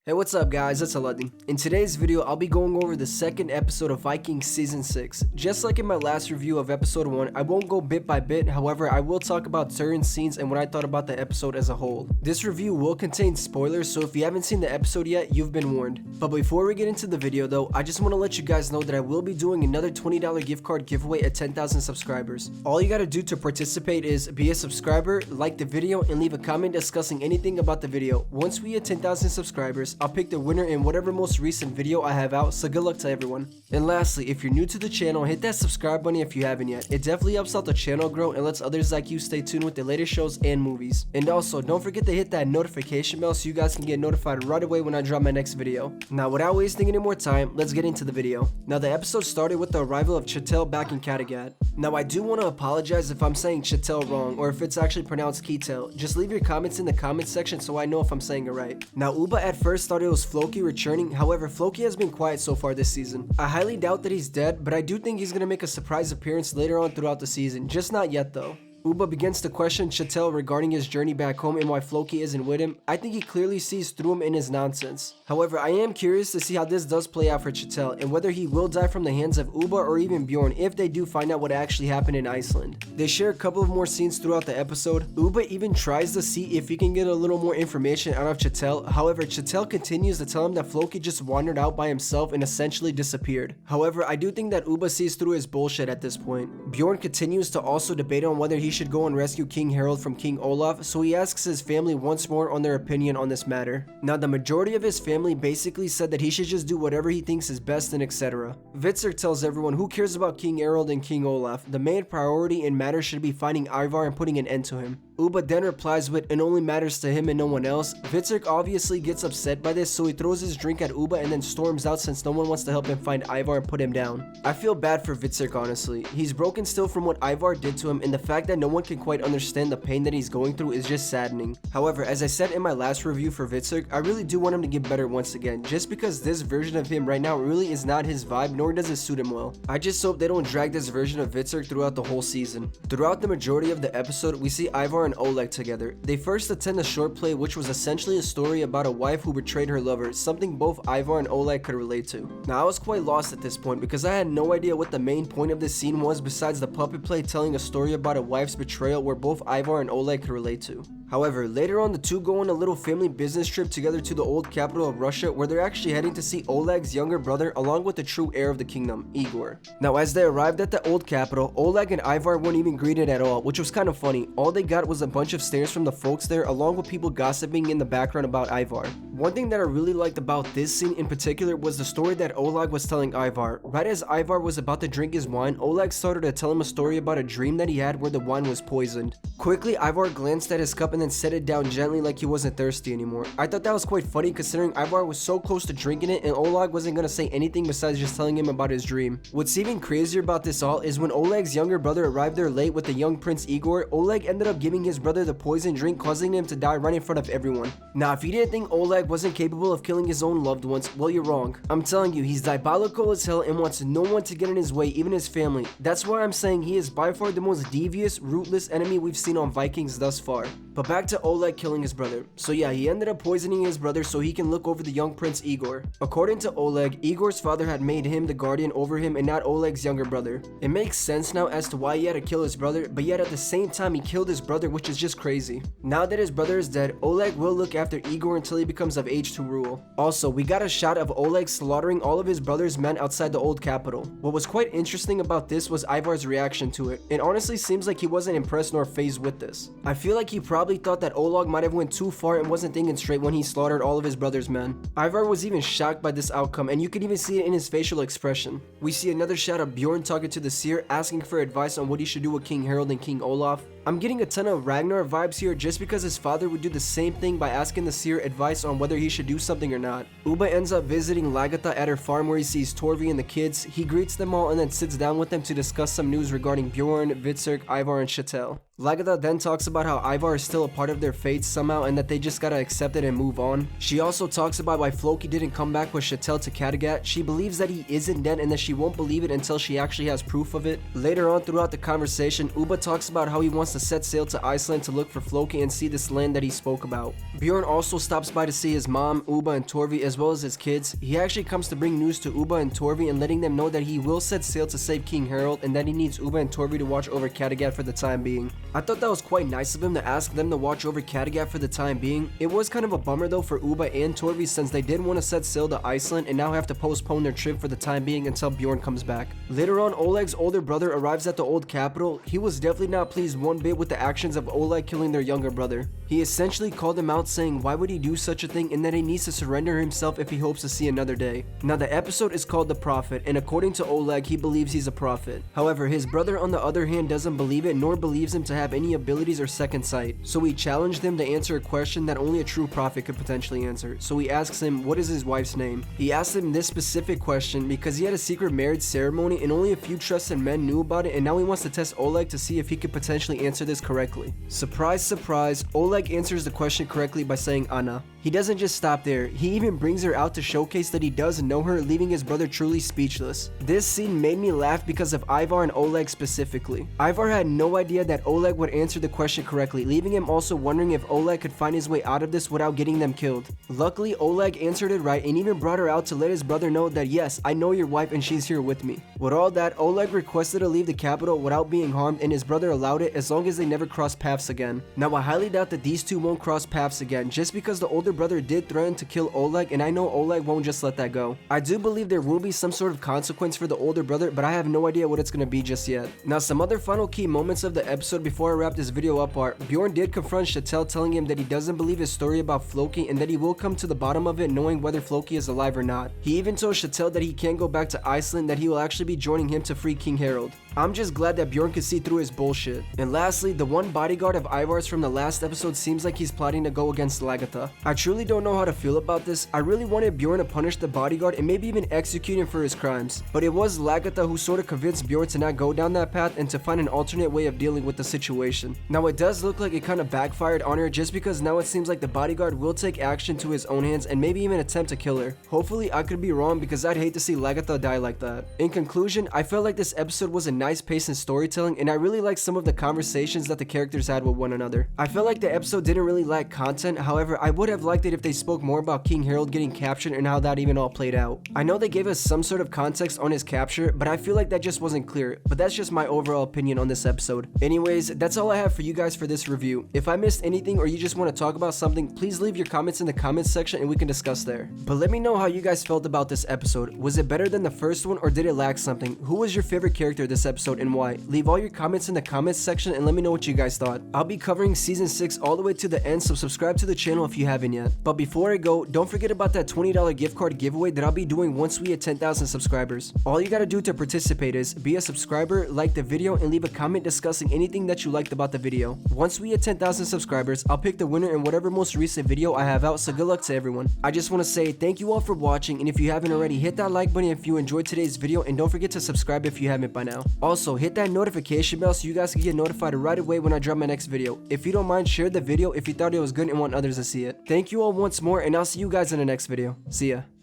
Hey, what's up guys, it's Aladdin. In today's video, I'll be going over the second episode of Vikings Season 6. Just like in my last review of episode 1, I won't go bit by bit, however, I will talk about certain scenes and what I thought about the episode as a whole. This review will contain spoilers, so if you haven't seen the episode yet, you've been warned. But before we get into the video though, I just want to let you guys know that I will be doing another $20 gift card giveaway at 10,000 subscribers. All you gotta do to participate is be a subscriber, like the video, and leave a comment discussing anything about the video. Once we hit 10,000 subscribers, I'll pick the winner in whatever most recent video I have out, so good luck to everyone. And lastly, if you're new to the channel, hit that subscribe button if you haven't yet. It definitely helps out the channel grow and lets others like you stay tuned with the latest shows and movies. And also, don't forget to hit that notification bell so you guys can get notified right away when I drop my next video. Now, without wasting any more time, let's get into the video. Now, the episode started with the arrival of Chitel back in Kattegat. Now, I do want to apologize if I'm saying Chitel wrong or if it's actually pronounced Ketel. Just leave your comments in the comments section so I know if I'm saying it right. Now, Uba at first thought it was Floki returning, however, Floki has been quiet so far this season. I highly doubt that he's dead, but I do think he's gonna make a surprise appearance later on throughout the season, just not yet though. Uba begins to question Chitel regarding his journey back home and why Floki isn't with him. I think he clearly sees through him in his nonsense. However, I am curious to see how this does play out for Chitel and whether he will die from the hands of Uba or even Bjorn if they do find out what actually happened in Iceland. They share a couple of more scenes throughout the episode. Uba even tries to see if he can get a little more information out of Chitel. However, Chitel continues to tell him that Floki just wandered out by himself and essentially disappeared. However, I do think that Uba sees through his bullshit at this point. Bjorn continues to also debate on whether he should go and rescue King Harold from King Olaf, so he asks his family once more on their opinion on this matter. Now, the majority of his family basically said that he should just do whatever he thinks is best and etc. Witzer tells everyone who cares about King Harold and King Olaf. The main priority in matter should be finding Ivar and putting an end to him. Uba then replies with, "It only matters to him and no one else." Witzer obviously gets upset by this, so he throws his drink at Uba and then storms out since no one wants to help him find Ivar and put him down. I feel bad for Witzer, honestly. He's broken still from what Ivar did to him, and the fact that no one can quite understand the pain that he's going through is just saddening. However, as I said in my last review for Witzer, I really do want him to get better once again, just because this version of him right now really is not his vibe, nor does it suit him well. I just hope they don't drag this version of Witzer throughout the whole season. Throughout the majority of the episode, we see Ivar and Oleg together. They first attend a short play which was essentially a story about a wife who betrayed her lover, something both Ivar and Oleg could relate to. Now, I was quite lost at this point because I had no idea what the main point of this scene was besides the puppet play telling a story about a wife's betrayal where both Ivar and Oleg could relate to. However, later on, the two go on a little family business trip together to the old capital of Russia, where they're actually heading to see Oleg's younger brother along with the true heir of the kingdom, Igor. Now, as they arrived at the old capital, Oleg and Ivar weren't even greeted at all, which was kind of funny. All they got was a bunch of stares from the folks there, along with people gossiping in the background about Ivar. One thing that I really liked about this scene in particular was the story that Oleg was telling Ivar. Right as Ivar was about to drink his wine, Oleg started to tell him a story about a dream that he had where the wine was poisoned. Quickly, Ivar glanced at his cup and then set it down gently like he wasn't thirsty anymore. I thought that was quite funny considering Ivar was so close to drinking it and Oleg wasn't gonna say anything besides just telling him about his dream. What's even crazier about this all is when Oleg's younger brother arrived there late with the young Prince Igor, Oleg ended up giving his brother the poison drink, causing him to die right in front of everyone. Now, if you didn't think Oleg wasn't capable of killing his own loved ones, well, you're wrong. I'm telling you, he's diabolical as hell and wants no one to get in his way, even his family. That's why I'm saying he is by far the most devious, ruthless enemy we've seen on Vikings thus far. But back to Oleg killing his brother. So yeah, he ended up poisoning his brother so he can look over the young Prince Igor. According to Oleg, Igor's father had made him the guardian over him and not Oleg's younger brother. It makes sense now as to why he had to kill his brother, but yet at the same time he killed his brother, which is just crazy. Now that his brother is dead, Oleg will look after Igor until he becomes of age to rule. Also, we got a shot of Oleg slaughtering all of his brother's men outside the old capital. What was quite interesting about this was Ivar's reaction to it. It honestly seems like he wasn't impressed nor fazed with this. I feel like he probably thought that Oleg might have went too far and wasn't thinking straight when he slaughtered all of his brother's men. Ivar was even shocked by this outcome, and you could even see it in his facial expression. We see another shot of Bjorn talking to the seer, asking for advice on what he should do with King Harold and King Olaf. I'm getting a ton of Ragnar vibes here just because his father would do the same thing by asking the seer advice on whether he should do something or not. Uba ends up visiting Lagatha at her farm where he sees Torvi and the kids. He greets them all and then sits down with them to discuss some news regarding Bjorn, Witzer, Ivar, and Chitel. Lagatha then talks about how Ivar is still a part of their fate somehow and that they just gotta accept it and move on. She also talks about why Floki didn't come back with Chitel to Kattegat. She believes that he isn't dead and that she won't believe it until she actually has proof of it. Later on throughout the conversation, Uba talks about how he wants to set sail to Iceland to look for Floki and see this land that he spoke about. Bjorn also stops by to see his mom, Uba, and Torvi, as well as his kids. He actually comes to bring news to Uba and Torvi and letting them know that he will set sail to save King Harold and that he needs Uba and Torvi to watch over Kattegat for the time being. I thought that was quite nice of him to ask them to watch over Kattegat for the time being. It was kind of a bummer though for Uba and Torvi since they did want to set sail to Iceland and now have to postpone their trip for the time being until Bjorn comes back. Later on, Oleg's older brother arrives at the old capital. He was definitely not pleased one bit with the actions of Oleg killing their younger brother. He essentially called him out saying why would he do such a thing and that he needs to surrender himself if he hopes to see another day. Now the episode is called The Prophet, and according to Oleg, he believes he's a prophet. However, his brother on the other hand doesn't believe it nor believes him to have any abilities or second sight. So he challenged him to answer a question that only a true prophet could potentially answer. So he asks him what is his wife's name. He asked him this specific question because he had a secret marriage ceremony and only a few trusted men knew about it, and now he wants to test Oleg to see if he could potentially answer this correctly. Surprise, surprise, Oleg answers the question correctly by saying Anna. He doesn't just stop there, he even brings her out to showcase that he does know her, leaving his brother truly speechless. This scene made me laugh because of Ivar and Oleg specifically. Ivar had no idea that Oleg would answer the question correctly, leaving him also wondering if Oleg could find his way out of this without getting them killed. Luckily, Oleg answered it right and even brought her out to let his brother know that yes, I know your wife and she's here with me. With all that, Oleg requested to leave the capital without being harmed and his brother allowed it as long as they never cross paths again. Now I highly doubt that these two won't cross paths again just because the older brother did threaten to kill Oleg and I know Oleg won't just let that go. I do believe there will be some sort of consequence for the older brother, but I have no idea what it's going to be just yet. Now some other final key moments of the episode before I wrap this video up are Bjorn did confront Chatel, telling him that he doesn't believe his story about Floki and that he will come to the bottom of it knowing whether Floki is alive or not. He even told Chatel that he can't go back to Iceland, that he will actually be joining him to free King Harold. I'm just glad that Bjorn could see through his bullshit. And lastly, the one bodyguard of Ivar's from the last episode seems like he's plotting to go against Lagatha. I truly don't know how to feel about this. I really wanted Bjorn to punish the bodyguard and maybe even execute him for his crimes. But it was Lagatha who sort of convinced Bjorn to not go down that path and to find an alternate way of dealing with the situation. Now it does look like it kind of backfired on her just because now it seems like the bodyguard will take action to his own hands and maybe even attempt to kill her. Hopefully I could be wrong because I'd hate to see Lagatha die like that. In conclusion, I felt like this episode was a nice pace in storytelling and I really liked some of the conversations that the characters had with one another. I felt like the episode didn't really lack content, however I would have liked it if they spoke more about King Harold getting captured and how that even all played out. I know they gave us some sort of context on his capture, but I feel like that just wasn't clear, but that's just my overall opinion on this episode. Anyways, that's all I have for you guys for this review. If I missed anything or you just want to talk about something, please leave your comments in the comments section and we can discuss there. But let me know how you guys felt about this episode. Was it better than the first one or did it lack something? Who was your favorite character this episode and why? Leave all your comments in the comments section and let me know what you guys thought. I'll be covering season 6 all the way to the end, so subscribe to the channel if you haven't yet. But before I go, don't forget about that $20 gift card giveaway that I'll be doing once we hit 10,000 subscribers. All you gotta do to participate is be a subscriber, like the video, and leave a comment discussing anything that you liked about the video. Once we hit 10,000 subscribers, I'll pick the winner in whatever most recent video I have out, so good luck to everyone. I just want to say thank you all for watching, and if you haven't already, hit that like button if you enjoyed today's video, and don't forget to subscribe if you haven't by now. Also, hit that notification bell so you guys can get notified right away when I drop my next video. If you don't mind, share the video if you thought it was good and want others to see it. Thank you all once more, and I'll see you guys in the next video. See ya.